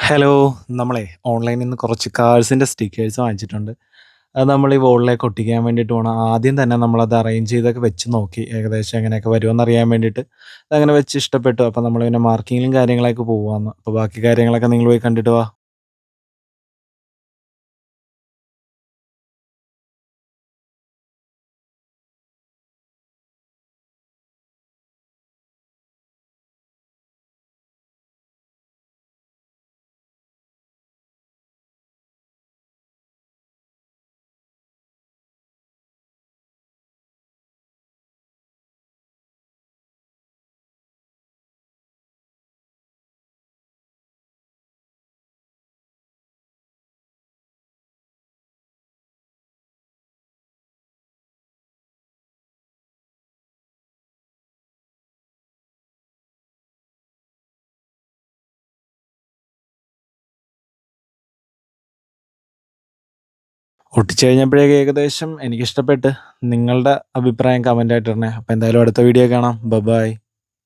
Hello. നമ്മളെ ഓൺലൈനിൽ നിന്ന് കുറച്ച് കാർസിൻ്റെ സ്റ്റിക്കേഴ്സ് വാങ്ങിച്ചിട്ടുണ്ട്. അത് നമ്മൾ ഈ വോളിലേക്ക് ഒട്ടിക്കാൻ വേണ്ടിയിട്ട് പോണം. ആദ്യം തന്നെ നമ്മളത് അറേഞ്ച് ചെയ്തൊക്കെ വെച്ച് നോക്കി. ഏകദേശം എങ്ങനെയൊക്കെ വരുമെന്നറിയാൻ വേണ്ടിയിട്ട്. അതങ്ങനെ വെച്ച് ഇഷ്ടപ്പെട്ടു. അപ്പോൾ നമ്മൾ പിന്നെ മാർക്കിങ്ങിലും കാര്യങ്ങളൊക്കെ പോവാന്ന്. അപ്പോൾ ബാക്കി കാര്യങ്ങളൊക്കെ നിങ്ങൾ പോയി കണ്ടിട്ട് വാ. ഒട്ടിച്ച് കഴിഞ്ഞപ്പോഴേക്കും ഏകദേശം എനിക്കിഷ്ടപ്പെട്ട്. നിങ്ങളുടെ അഭിപ്രായം കമൻ്റായിട്ട് ഇടണേ. അപ്പോൾ എന്തായാലും അടുത്ത വീഡിയോ കാണാം. ബൈ.